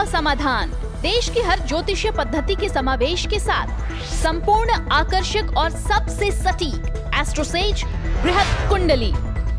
का समाधान, देश की हर ज्योतिषीय पद्धति के समावेश के साथ संपूर्ण आकर्षक और सबसे सटीक एस्ट्रोसेज बृहद कुंडली।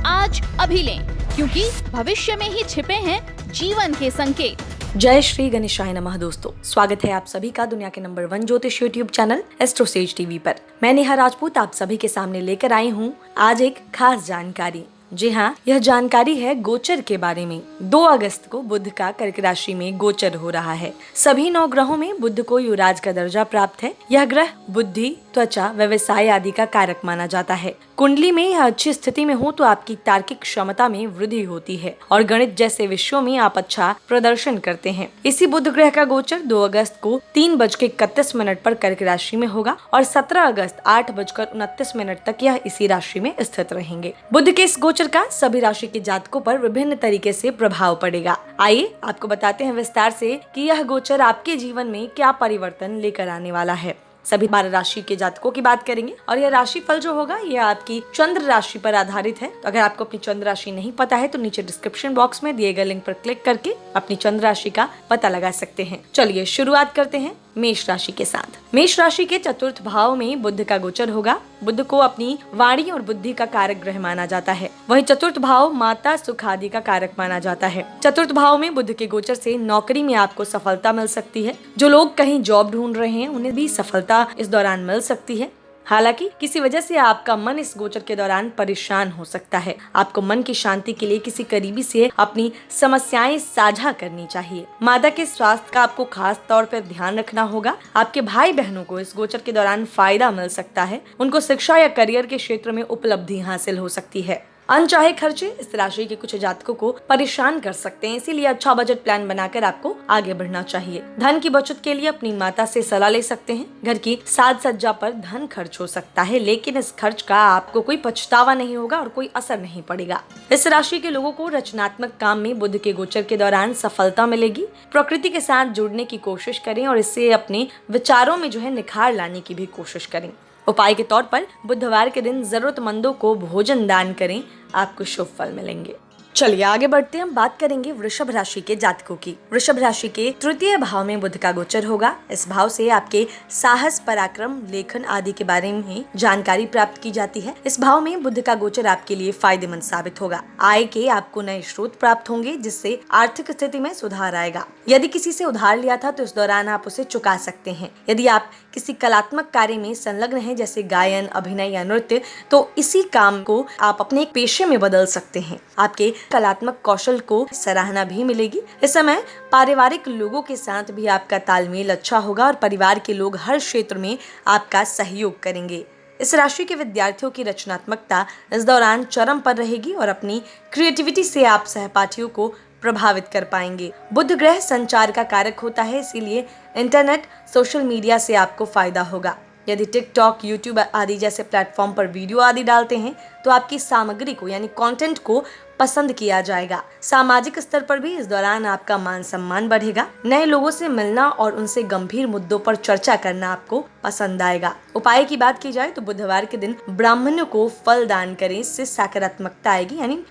आज अभी लें, क्योंकि भविष्य में ही छिपे हैं जीवन के संकेत। जय श्री गणेशाय नमः। दोस्तों, स्वागत है आप सभी का दुनिया के नंबर 1 ज्योतिष यूट्यूब चैनल एस्ट्रोसेज टीवी पर। मैं नेहा राजपूत आप सभी के सामने लेकर आई हूँ आज एक खास जानकारी। जी हाँ, यह जानकारी है गोचर के बारे में। 2 अगस्त को बुध का कर्क राशि में गोचर हो रहा है। सभी 9 ग्रहों में बुध को युवराज का दर्जा प्राप्त है। यह ग्रह बुद्धि, त्वचा, व्यवसाय आदि का कारक माना जाता है। कुंडली में यह अच्छी स्थिति में हो तो आपकी तार्किक क्षमता में वृद्धि होती है और गणित जैसे विषयों में आप अच्छा प्रदर्शन करते हैं। इसी बुध ग्रह का गोचर 2 अगस्त को 3:31 पर कर्क राशि में होगा और 17 अगस्त 8:29 तक यह इसी राशि में स्थित रहेंगे। बुध के इस गोचर का सभी राशि के जातकों पर विभिन्न तरीके से प्रभाव पड़ेगा। आइए आपको बताते हैं विस्तार से कि यह गोचर आपके जीवन में क्या परिवर्तन लेकर आने वाला है। सभी 12 राशि के जातकों की बात करेंगे और यह राशि फल जो होगा यह आपकी चंद्र राशि पर आधारित है। तो अगर आपको अपनी चंद्र राशि नहीं पता है तो नीचे डिस्क्रिप्शन बॉक्स में दिए गए लिंक पर क्लिक करके अपनी चंद्र राशि का पता लगा सकते हैं। चलिए शुरुआत करते हैं मेष राशि के साथ। मेष राशि के चतुर्थ भाव में बुध का गोचर होगा। बुध को अपनी वाणी और बुद्धि का कारक ग्रह माना जाता है। वहीं चतुर्थ भाव माता सुख आदि का कारक माना जाता है। चतुर्थ भाव में बुध के गोचर से नौकरी में आपको सफलता मिल सकती है। जो लोग कहीं जॉब ढूंढ रहे हैं उन्हें भी सफलता इस दौरान मिल सकती है। हालांकि किसी वजह से आपका मन इस गोचर के दौरान परेशान हो सकता है। आपको मन की शांति के लिए किसी करीबी से अपनी समस्याएं साझा करनी चाहिए। माता के स्वास्थ्य का आपको खास तौर पर ध्यान रखना होगा। आपके भाई बहनों को इस गोचर के दौरान फायदा मिल सकता है। उनको शिक्षा या करियर के क्षेत्र में उपलब्धि हासिल हो सकती है। अनचाहे खर्चे इस राशि के कुछ जातकों को परेशान कर सकते हैं, इसीलिए अच्छा बजट प्लान बनाकर आपको आगे बढ़ना चाहिए। धन की बचत के लिए अपनी माता से सलाह ले सकते हैं। घर की साज सज्जा पर धन खर्च हो सकता है, लेकिन इस खर्च का आपको कोई पछतावा नहीं होगा और कोई असर नहीं पड़ेगा। इस राशि के लोगों को रचनात्मक काम में बुध के गोचर के दौरान सफलता मिलेगी। प्रकृति के साथ जुड़ने की कोशिश करें और इससे अपने विचारों में निखार लाने की भी कोशिश करें। उपाय के तौर पर बुधवार के दिन जरूरतमंदों को भोजन दान करें, आपको शुभ फल मिलेंगे। चलिए आगे बढ़ते हैं। हम बात करेंगे वृषभ राशि के जातकों की। वृषभ राशि के तृतीय भाव में बुध का गोचर होगा। इस भाव से आपके साहस, पराक्रम, लेखन आदि के बारे में जानकारी प्राप्त की जाती है। इस भाव में बुध का गोचर आपके लिए फायदेमंद साबित होगा। आय के आपको नए स्रोत प्राप्त होंगे, जिससे आर्थिक स्थिति में सुधार आएगा। यदि किसी से उधार लिया था तो इस दौरान आप उसे चुका सकते हैं। यदि आप किसी कलात्मक कार्य में संलग्न हैं, जैसे गायन, अभिनय या नृत्य, तो इसी काम को आप अपने एक पेशे में बदल सकते हैं। आपके कलात्मक कौशल को सराहना भी मिलेगी। इस समय पारिवारिक लोगों के साथ भी आपका तालमेल अच्छा होगा और परिवार के लोग हर क्षेत्र में आपका सहयोग करेंगे। इस राशि के विद्यार्थियों की रचनात्मकता इस दौरान चरम पर रहेगी और अपनी क्रिएटिविटी से आप सहपाठियों को प्रभावित कर पाएंगे। बुध ग्रह संचार का कारक होता है, इसीलिए इंटरनेट, सोशल मीडिया से आपको फायदा होगा। यदि टिकटॉक, यूट्यूब आदि जैसे प्लेटफॉर्म पर वीडियो आदि डालते हैं तो आपकी सामग्री को कंटेंट को पसंद किया जाएगा। सामाजिक स्तर पर भी इस दौरान आपका मान सम्मान बढ़ेगा। नए लोगों से मिलना और उनसे गंभीर मुद्दों पर चर्चा करना आपको पसंद आएगा। उपाय की बात की जाए तो बुधवार के दिन ब्राह्मणों को फल दान करें, इससे सकारात्मकता आएगी,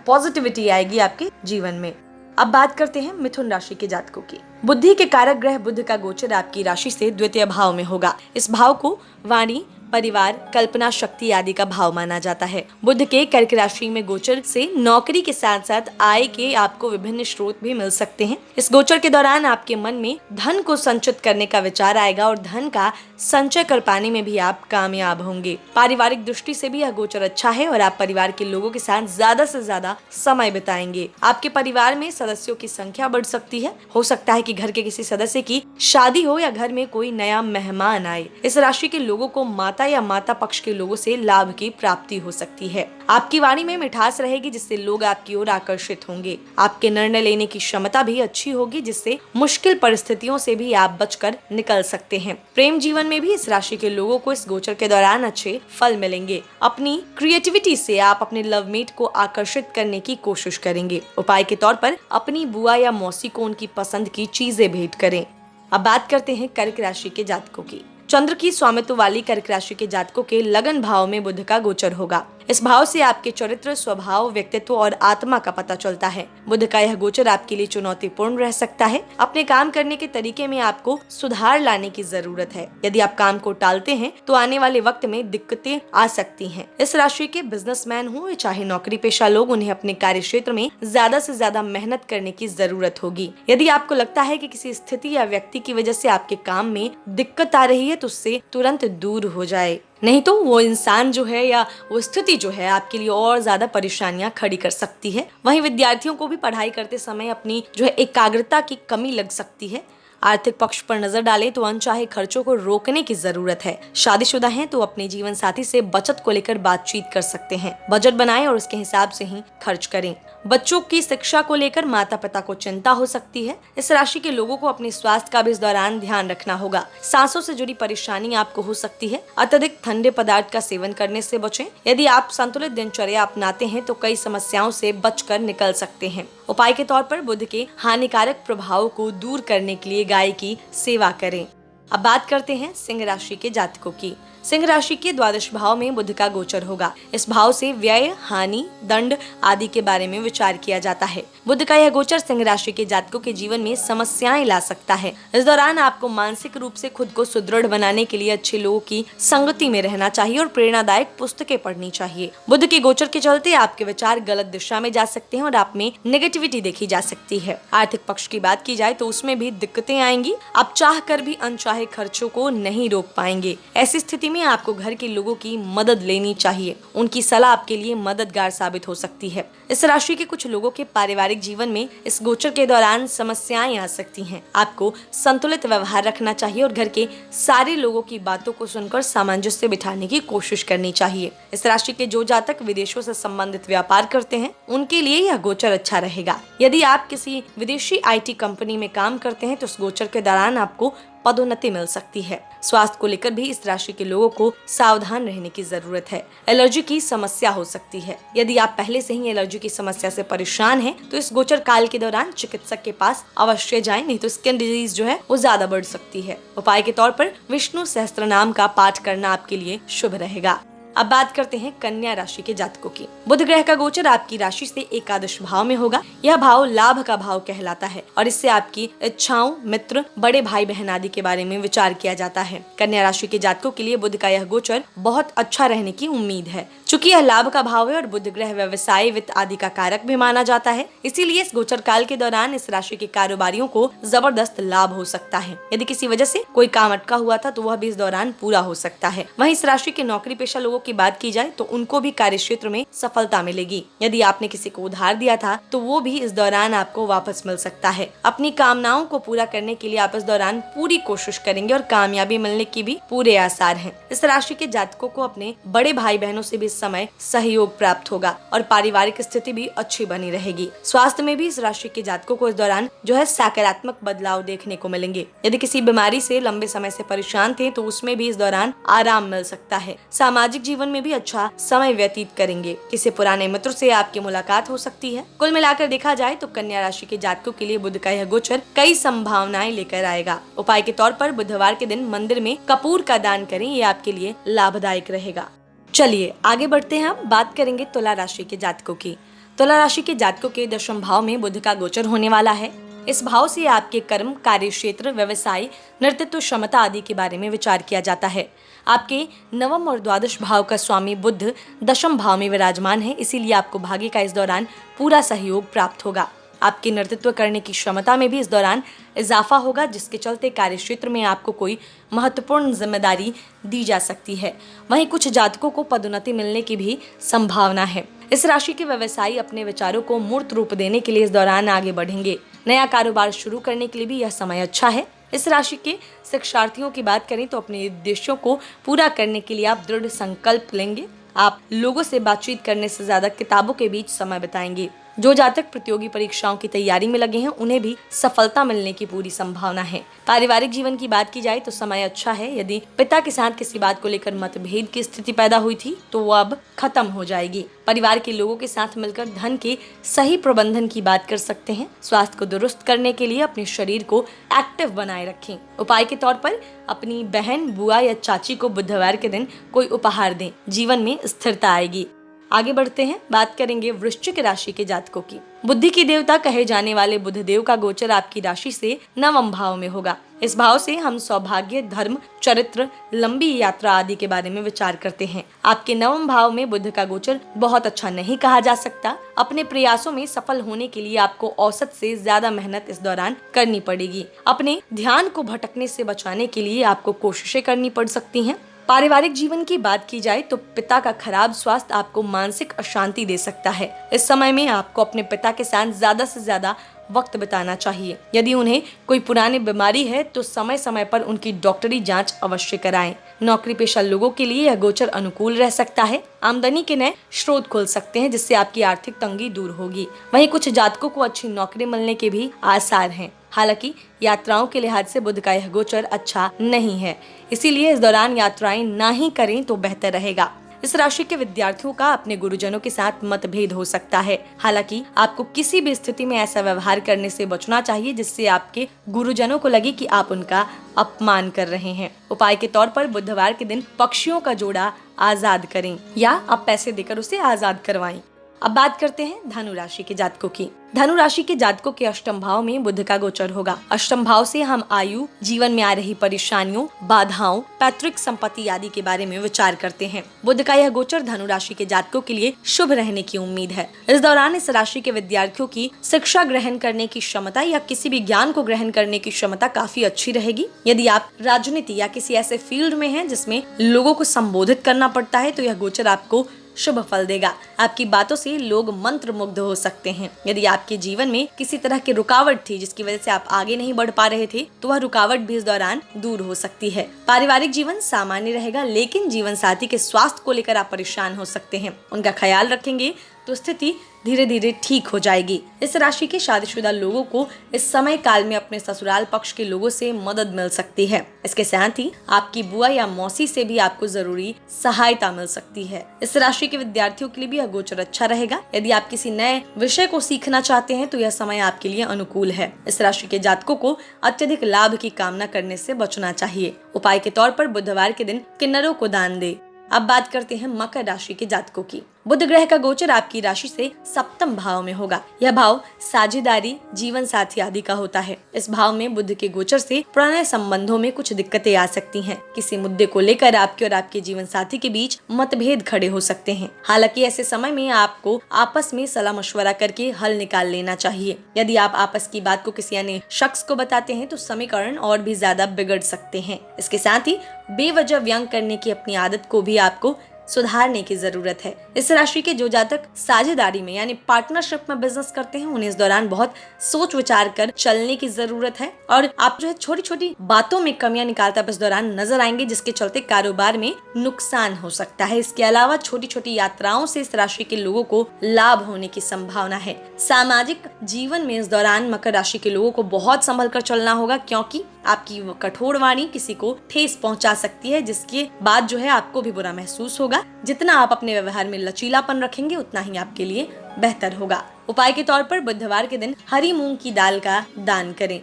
पॉजिटिविटी आएगी आपके जीवन में। अब बात करते हैं मिथुन राशि के जातकों की। बुद्धि के कारक ग्रह बुध का गोचर आपकी राशि से द्वितीय भाव में होगा। इस भाव को वाणी, परिवार, कल्पना शक्ति आदि का भाव माना जाता है। बुध के कर्क राशि में गोचर से नौकरी के साथ साथ आय के आपको विभिन्न स्रोत भी मिल सकते हैं। इस गोचर के दौरान आपके मन में धन को संचित करने का विचार आएगा और धन का संचय कर पाने में भी आप कामयाब होंगे। पारिवारिक दृष्टि से भी यह गोचर अच्छा है और आप परिवार के लोगों के साथ ज्यादा से ज्यादा समय बिताएंगे। आपके परिवार में सदस्यों की संख्या बढ़ सकती है। हो सकता है कि घर के किसी सदस्य की शादी हो या घर में कोई नया मेहमान आए। इस राशि के लोगों को माता या माता पक्ष के लोगों से लाभ की प्राप्ति हो सकती है। आपकी वाणी में मिठास रहेगी, जिससे लोग आपकी ओर आकर्षित होंगे। आपके निर्णय लेने की क्षमता भी अच्छी होगी, जिससे मुश्किल परिस्थितियों से भी आप बचकर निकल सकते हैं। प्रेम जीवन में भी इस राशि के लोगों को इस गोचर के दौरान अच्छे फल मिलेंगे। अपनी क्रिएटिविटी से आप अपने लवमेट को आकर्षित करने की कोशिश करेंगे। उपाय के तौर पर अपनी बुआ या मौसी को उनकी पसंद की चीजें भेंट करें। अब बात करते हैं कर्क राशि के जातकों की। चंद्र की स्वामित्व वाली कर्क राशि के जातकों के लगन भाव में बुध का गोचर होगा। इस भाव से आपके चरित्र, स्वभाव, व्यक्तित्व और आत्मा का पता चलता है। बुध का यह गोचर आपके लिए चुनौतीपूर्ण रह सकता है। अपने काम करने के तरीके में आपको सुधार लाने की जरूरत है। यदि आप काम को टालते हैं तो आने वाले वक्त में दिक्कतें आ सकती हैं। इस राशि के बिजनेसमैन हो या चाहे नौकरी पेशा लोग, उन्हें अपने कार्य क्षेत्र में ज्यादा से ज्यादा मेहनत करने की जरूरत होगी। यदि आपको लगता है कि किसी स्थिति या व्यक्ति की वजह से आपके काम में दिक्कत आ रही है तो उससे तुरंत दूर हो जाए, नहीं तो वो इंसान जो है या वो स्थिति जो है आपके लिए और ज्यादा परेशानियां खड़ी कर सकती है। वहीं विद्यार्थियों को भी पढ़ाई करते समय अपनी जो है एकाग्रता की कमी लग सकती है। आर्थिक पक्ष पर नजर डालें तो अनचाहे खर्चों को रोकने की जरूरत है। शादीशुदा हैं तो अपने जीवन साथी से बचत को लेकर बातचीत कर सकते हैं। बजट बनाएं और उसके हिसाब से ही खर्च करें। बच्चों की शिक्षा को लेकर माता पिता को चिंता हो सकती है। इस राशि के लोगों को अपने स्वास्थ्य का भी इस दौरान ध्यान रखना होगा। सांसों से जुड़ी परेशानी आपको हो सकती है। अत्यधिक ठंडे पदार्थ का सेवन करने से बचें। यदि आप संतुलित दिनचर्या अपनाते हैं तो कई समस्याओं से बचकर निकल सकते हैं। उपाय के तौर पर बुध के हानिकारक प्रभावों को दूर करने के लिए गाय की सेवा करें। अब बात करते हैं सिंह राशि के जातकों की। सिंह राशि के द्वादश भाव में बुध का गोचर होगा। इस भाव से व्यय, हानि, दंड आदि के बारे में विचार किया जाता है। बुध का यह गोचर सिंह राशि के जातकों के जीवन में समस्याएं ला सकता है। इस दौरान आपको मानसिक रूप से खुद को सुदृढ़ बनाने के लिए अच्छे लोगों की संगति में रहना चाहिए और प्रेरणादायक पुस्तकें पढ़नी चाहिए। बुध के गोचर के चलते आपके विचार गलत दिशा में जा सकते हैं और आप में नेगेटिविटी देखी जा सकती है। आर्थिक पक्ष की बात की जाए तो उसमें भी दिक्कतें आएंगी। आप चाह कर भी अनचाहे खर्चों को नहीं रोक पाएंगे। ऐसी स्थिति में आपको घर के लोगों की मदद लेनी चाहिए। उनकी सलाह आपके लिए मददगार साबित हो सकती है। इस राशि के कुछ लोगों के पारिवारिक जीवन में इस गोचर के दौरान समस्याएं आ सकती हैं। आपको संतुलित व्यवहार रखना चाहिए और घर के सारे लोगों की बातों को सुनकर सामंजस्य बिठाने की कोशिश करनी चाहिए। इस राशि के जो जातक विदेशों से संबंधित व्यापार करते हैं उनके लिए यह गोचर अच्छा रहेगा। यदि आप किसी विदेशी IT कंपनी में काम करते हैं तो इस गोचर के दौरान आपको पदोन्नति मिल सकती है। स्वास्थ्य को लेकर भी इस राशि के लोगों को सावधान रहने की जरूरत है। एलर्जी की समस्या हो सकती है। यदि आप पहले से ही एलर्जी की समस्या से परेशान हैं, तो इस गोचर काल के दौरान चिकित्सक के पास अवश्य जाएं, नहीं तो स्किन डिजीज जो है वो ज्यादा बढ़ सकती है। उपाय के तौर पर विष्णु सहस्त्रनाम का पाठ करना आपके लिए शुभ रहेगा। अब बात करते हैं कन्या राशि के जातकों की। बुध ग्रह का गोचर आपकी राशि से एकादश भाव में होगा। यह भाव लाभ का भाव कहलाता है और इससे आपकी इच्छाओं, मित्र, बड़े भाई बहन आदि के बारे में विचार किया जाता है। कन्या राशि के जातकों के लिए बुध का यह गोचर बहुत अच्छा रहने की उम्मीद है। चूंकि यह लाभ का भाव है और बुध ग्रह व्यवसाय, वित्त आदि का कारक भी माना जाता है, इसीलिए इस गोचर काल के दौरान इस राशि के कारोबारियों को जबरदस्त लाभ हो सकता है। यदि किसी वजह से कोई काम अटका हुआ था तो वह भी इस दौरान पूरा हो सकता है। वहीं इस राशि के नौकरी पेशा लोगों की बात की जाए तो उनको भी कार्य क्षेत्र में सफलता मिलेगी। यदि आपने किसी को उधार दिया था तो वो भी इस दौरान आपको वापस मिल सकता है। अपनी कामनाओं को पूरा करने के लिए आप इस दौरान पूरी कोशिश करेंगे और कामयाबी मिलने की भी पूरे आसार हैं। इस राशि के जातकों को अपने बड़े भाई बहनों से भी इस समय सहयोग प्राप्त होगा और पारिवारिक स्थिति भी अच्छी बनी रहेगी। स्वास्थ्य में भी इस राशि के जातकों को इस दौरान जो है सकारात्मक बदलाव देखने को मिलेंगे। यदि किसी बीमारी से लंबे समय से परेशान थे तो उसमें भी इस दौरान आराम मिल सकता है। सामाजिक जीवन में भी अच्छा समय व्यतीत करेंगे। किसी पुराने मित्र से आपकी मुलाकात हो सकती है। कुल मिलाकर देखा जाए तो कन्या राशि के जातकों के लिए बुध का यह गोचर कई संभावनाएं लेकर आएगा। उपाय के तौर पर बुधवार के दिन मंदिर में कपूर का दान करें, ये आपके लिए लाभदायक रहेगा। चलिए आगे बढ़ते हैं। हम बात करेंगे तुला राशि के जातकों की। तुला राशि के जातकों के दशम भाव में बुध का गोचर होने वाला है। इस भाव से आपके कर्म, कार्य क्षेत्र, व्यवसाय, नेतृत्व क्षमता आदि के बारे में विचार किया जाता है। आपके नवम और द्वादश भाव का स्वामी बुध दशम भाव में विराजमान है, इसीलिए आपको भाग्य का इस दौरान पूरा सहयोग प्राप्त होगा। आपके नेतृत्व करने की क्षमता में भी इस दौरान इजाफा होगा, जिसके चलते कार्य क्षेत्र में आपको कोई महत्वपूर्ण जिम्मेदारी दी जा सकती है। वहीं कुछ जातकों को पदोन्नति मिलने की भी संभावना है। इस राशि के व्यवसायी अपने विचारों को मूर्त रूप देने के लिए इस दौरान आगे बढ़ेंगे। नया कारोबार शुरू करने के लिए भी यह समय अच्छा है। इस राशि के शिक्षार्थियों की बात करें तो अपने उद्देश्यों को पूरा करने के लिए आप दृढ़ संकल्प लेंगे। आप लोगों से बातचीत करने से ज्यादा किताबों के बीच समय बिताएंगे। जो जातक प्रतियोगी परीक्षाओं की तैयारी में लगे हैं उन्हें भी सफलता मिलने की पूरी संभावना है। पारिवारिक जीवन की बात की जाए तो समय अच्छा है। यदि पिता के साथ किसी बात को लेकर मतभेद की स्थिति पैदा हुई थी तो वो अब खत्म हो जाएगी। परिवार के लोगों के साथ मिलकर धन के सही प्रबंधन की बात कर सकते हैं। स्वास्थ्य को दुरुस्त करने के लिए अपने शरीर को एक्टिव बनाए रखें। उपाय के तौर पर अपनी बहन, बुआ या चाची को बुधवार के दिन कोई उपहार दें। जीवन में स्थिरता आएगी। आगे बढ़ते हैं, बात करेंगे वृश्चिक राशि के जातकों की। बुद्धि की देवता कहे जाने वाले बुध देव का गोचर आपकी राशि से 9वें भाव में होगा। इस भाव से हम सौभाग्य, धर्म, चरित्र, लंबी यात्रा आदि के बारे में विचार करते हैं। आपके 9वें भाव में बुध का गोचर बहुत अच्छा नहीं कहा जा सकता। अपने प्रयासों में सफल होने के लिए आपको औसत से ज्यादा मेहनत इस दौरान करनी पड़ेगी। अपने ध्यान को भटकने से बचाने के लिए आपको कोशिशें करनी पड़ सकती हैं। पारिवारिक जीवन की बात की जाए तो पिता का खराब स्वास्थ्य आपको मानसिक अशांति दे सकता है। इस समय में आपको अपने पिता के साथ ज्यादा से ज्यादा वक्त बिताना चाहिए। यदि उन्हें कोई पुरानी बीमारी है तो समय समय पर उनकी डॉक्टरी जांच अवश्य कराएं। नौकरी पेशा लोगों के लिए यह गोचर अनुकूल रह सकता है। आमदनी के नए स्रोत खुल सकते हैं जिससे आपकी आर्थिक तंगी दूर होगी। वहीं कुछ जातकों को अच्छी नौकरी मिलने के भी आसार हैं। हालांकि यात्राओं के लिहाज से बुध का यह गोचर अच्छा नहीं है, इसीलिए इस दौरान यात्राएं ना ही करें तो बेहतर रहेगा। इस राशि के विद्यार्थियों का अपने गुरुजनों के साथ मतभेद हो सकता है। हालांकि आपको किसी भी स्थिति में ऐसा व्यवहार करने से बचना चाहिए जिससे आपके गुरुजनों को लगे कि आप उनका अपमान कर रहे हैं। उपाय के तौर पर बुधवार के दिन पक्षियों का जोड़ा आजाद करें या आप पैसे देकर उसे आजाद करवाएं। अब बात करते हैं धनु राशि के जातकों की। धनु राशि के जातकों के अष्टम भाव में बुध का गोचर होगा। अष्टम भाव से हम आयु, जीवन में आ रही परेशानियों, बाधाओं, पैतृक संपत्ति आदि के बारे में विचार करते हैं। बुध का यह गोचर धनु राशि के जातकों के लिए शुभ रहने की उम्मीद है। इस दौरान इस राशि के विद्यार्थियों की शिक्षा ग्रहण करने की क्षमता या किसी भी ज्ञान को ग्रहण करने की क्षमता काफी अच्छी रहेगी। यदि आप राजनीति या किसी ऐसे फील्ड में हैं जिसमें लोगों को संबोधित करना पड़ता है तो यह गोचर आपको शुभ फल देगा। आपकी बातों से लोग मंत्र मुग्ध हो सकते हैं। यदि आपके जीवन में किसी तरह की रुकावट थी जिसकी वजह से आप आगे नहीं बढ़ पा रहे थे तो वह रुकावट भी इस दौरान दूर हो सकती है। पारिवारिक जीवन सामान्य रहेगा, लेकिन जीवन साथी के स्वास्थ्य को लेकर आप परेशान हो सकते हैं। उनका ख्याल रखेंगे तो स्थिति धीरे धीरे ठीक हो जाएगी। इस राशि के शादीशुदा लोगों को इस समय काल में अपने ससुराल पक्ष के लोगों से मदद मिल सकती है। इसके साथ ही आपकी बुआ या मौसी से भी आपको जरूरी सहायता मिल सकती है। इस राशि के विद्यार्थियों के लिए भी यह गोचर अच्छा रहेगा। यदि आप किसी नए विषय को सीखना चाहते हैं तो यह समय आपके लिए अनुकूल है। इस राशि के जातकों को अत्यधिक लाभ की कामना करने से बचना चाहिए। उपाय के तौर पर बुधवार के दिन किन्नरों को दान दे। अब बात करते हैं मकर राशि के जातकों की। बुध ग्रह का गोचर आपकी राशि से सप्तम भाव में होगा। यह भाव साझेदारी, जीवन साथी आदि का होता है। इस भाव में बुध के गोचर से प्रणय संबंधों में कुछ दिक्कतें आ सकती हैं। किसी मुद्दे को लेकर आपके और आपके जीवन साथी के बीच मतभेद खड़े हो सकते हैं। हालांकि ऐसे समय में आपको आपस में सलाह मशवरा करके हल निकाल लेना चाहिए। यदि आप आपस की बात को किसी अन्य शख्स को बताते हैं तो समीकरण और भी ज्यादा बिगड़ सकते हैं। इसके साथ ही बेवजह व्यंग करने की अपनी आदत को भी आपको सुधारने की जरूरत है। इस राशि के जो जातक साझेदारी में यानी पार्टनरशिप में बिजनेस करते हैं उन्हें इस दौरान बहुत सोच विचार कर चलने की जरूरत है और आप जो है छोटी छोटी बातों में कमियां निकालते इस दौरान नजर आएंगे जिसके चलते कारोबार में नुकसान हो सकता है। इसके अलावा छोटी छोटी यात्राओं से इस राशि के लोगों को लाभ होने की संभावना है। सामाजिक जीवन में इस दौरान मकर राशि के लोगों को बहुत संभल कर चलना होगा क्योंकि आपकी कठोर वाणी किसी को ठेस पहुंचा सकती है जिसके बाद जो है आपको भी बुरा महसूस होगा। जितना आप अपने व्यवहार में लचीलापन रखेंगे उतना ही आपके लिए बेहतर होगा। उपाय के तौर पर बुधवार के दिन हरी मूंग की दाल का दान करें।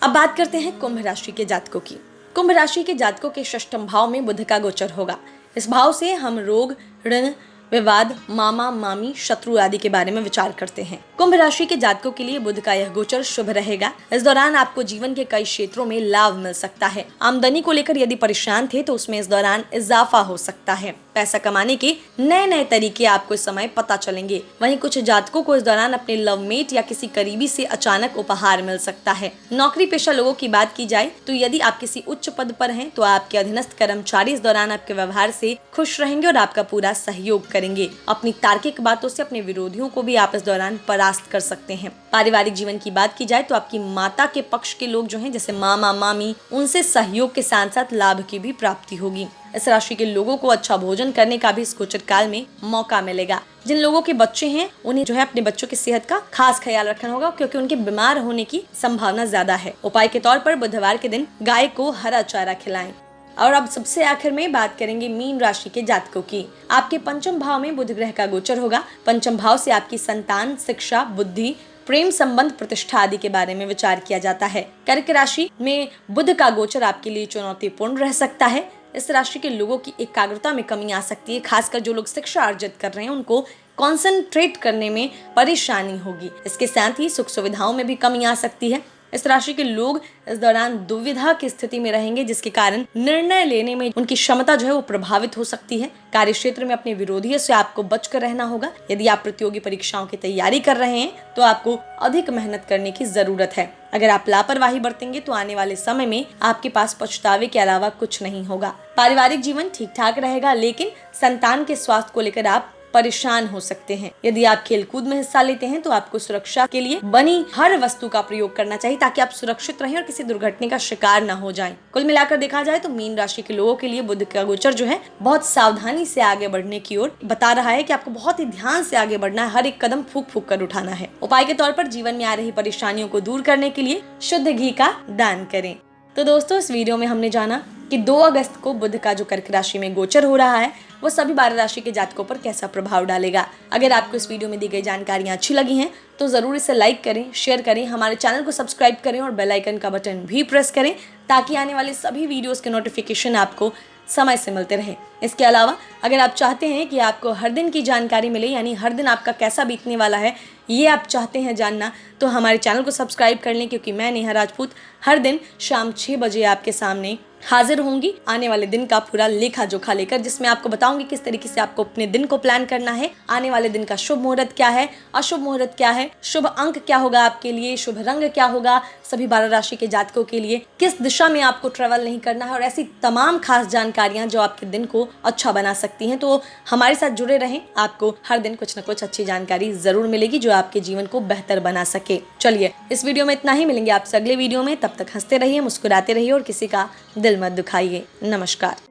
अब बात करते हैं कुंभ राशि के जातकों की। कुंभ राशि के जातकों के षष्ठम भाव में बुध का गोचर होगा। इस भाव से हम रोग, ऋण, विवाद, मामा मामी, शत्रु आदि के बारे में विचार करते हैं। कुंभ राशि के जातकों के लिए बुध का यह गोचर शुभ रहेगा। इस दौरान आपको जीवन के कई क्षेत्रों में लाभ मिल सकता है। आमदनी को लेकर यदि परेशान थे तो उसमें इस दौरान इजाफा हो सकता है। पैसा कमाने के नए नए तरीके आपको इस समय पता चलेंगे। वहीं कुछ जातकों को इस दौरान अपने लवमेट या किसी करीबी से अचानक उपहार मिल सकता है। नौकरी पेशा लोगों की बात की जाए तो यदि आप किसी उच्च पद पर हैं तो आपके अधीनस्थ कर्मचारी इस दौरान आपके व्यवहार से खुश रहेंगे और आपका पूरा सहयोग करेंगे। अपनी तार्किक बातों से अपने विरोधियों को भी आप इस दौरान परास्त कर सकते हैं। पारिवारिक जीवन की बात की जाए तो आपकी माता के पक्ष के लोग जो हैं जैसे मामा मामी, उनसे सहयोग के साथ साथ लाभ की भी प्राप्ति होगी। इस राशि के लोगों को अच्छा भोजन करने का भी इस गोचर काल में मौका मिलेगा। जिन लोगों के बच्चे हैं उन्हें जो है अपने बच्चों की सेहत का खास ख्याल रखना होगा क्योंकि उनके बीमार होने की संभावना ज्यादा है। उपाय के तौर पर बुधवार के दिन गाय को हरा चारा खिलाएं। और अब सबसे आखिर में बात करेंगे मीन राशि के जातकों की। आपके पंचम भाव में बुध ग्रह का गोचर होगा। पंचम भाव से आपकी संतान, शिक्षा, बुद्धि, प्रेम संबंध, प्रतिष्ठा आदि के बारे में विचार किया जाता है। कर्क राशि में बुध का गोचर आपके लिए चुनौतीपूर्ण रह सकता है। इस राशि के लोगों की एकाग्रता में कमी आ सकती है। खासकर जो लोग शिक्षा अर्जित कर रहे हैं उनको कॉन्सेंट्रेट करने में परेशानी होगी। इसके साथ ही सुख सुविधाओं में भी कमी आ सकती है। इस राशि के लोग इस दौरान दुविधा की स्थिति में रहेंगे, जिसके कारण निर्णय लेने में उनकी क्षमता जो है वो प्रभावित हो सकती है। कार्य क्षेत्र में अपने विरोधियों से आपको बचकर रहना होगा। यदि आप प्रतियोगी परीक्षाओं की तैयारी कर रहे हैं तो आपको अधिक मेहनत करने की जरूरत है। अगर आप लापरवाही बरतेंगे तो आने वाले समय में आपके पास पछतावे के अलावा कुछ नहीं होगा। पारिवारिक जीवन ठीक ठाक रहेगा, लेकिन संतान के स्वास्थ्य को लेकर आप परेशान हो सकते हैं। यदि आप खेलकूद में हिस्सा लेते हैं तो आपको सुरक्षा के लिए बनी हर वस्तु का प्रयोग करना चाहिए, ताकि आप सुरक्षित रहें और किसी दुर्घटना का शिकार न हो जाएं। कुल मिलाकर देखा जाए तो मीन राशि के लोगों के लिए बुध का गोचर जो है बहुत सावधानी से आगे बढ़ने की ओर बता रहा है कि आपको बहुत ही ध्यान से आगे बढ़ना है, हर एक कदम फूंक फूंक कर उठाना है। उपाय के तौर पर जीवन में आ रही परेशानियों को दूर करने के लिए शुद्ध घी का दान करें। तो दोस्तों, इस वीडियो में हमने जाना कि 2 अगस्त को बुध का जो कर्क राशि में गोचर हो रहा है वो सभी 12 राशि के जातकों पर कैसा प्रभाव डालेगा। अगर आपको इस वीडियो में दी गई जानकारियां अच्छी लगी हैं तो जरूर इसे लाइक करें, शेयर करें, हमारे चैनल को सब्सक्राइब करें और बेल आइकन का बटन भी प्रेस करें, ताकि आने वाले सभी वीडियोस के नोटिफिकेशन आपको समय से मिलते रहे। इसके अलावा अगर आप चाहते हैं कि आपको हर दिन की जानकारी मिले, यानी हर दिन आपका कैसा बीतने वाला है ये आप चाहते हैं जानना, तो हमारे चैनल को सब्सक्राइब कर लें, क्योंकि मैं नेहा राजपूत हर दिन शाम 6 बजे आपके सामने हाजिर होंगी आने वाले दिन का पूरा लेखा जोखा लेकर, जिसमें आपको बताऊंगी किस तरीके से आपको अपने दिन को प्लान करना है। आने वाले दिन का शुभ मुहूर्त क्या है, अशुभ मुहूर्त क्या है, शुभ अंक क्या होगा आपके लिए, शुभ रंग क्या होगा सभी 12 राशि के जातकों के लिए, किस दिशा में आपको ट्रेवल नहीं करना है, और ऐसी तमाम खास जानकारियां जो आपके दिन को अच्छा बना सकती हैं। तो हमारे साथ जुड़े रहें, आपको हर दिन कुछ न कुछ अच्छी जानकारी जरूर मिलेगी जो आपके जीवन को बेहतर बना सके। चलिए, इस वीडियो में इतना ही, मिलेंगे आपसे अगले वीडियो में। तब तक हंसते रहिए, मुस्कुराते रहिए और किसी का दिल मत दुखाइए। नमस्कार।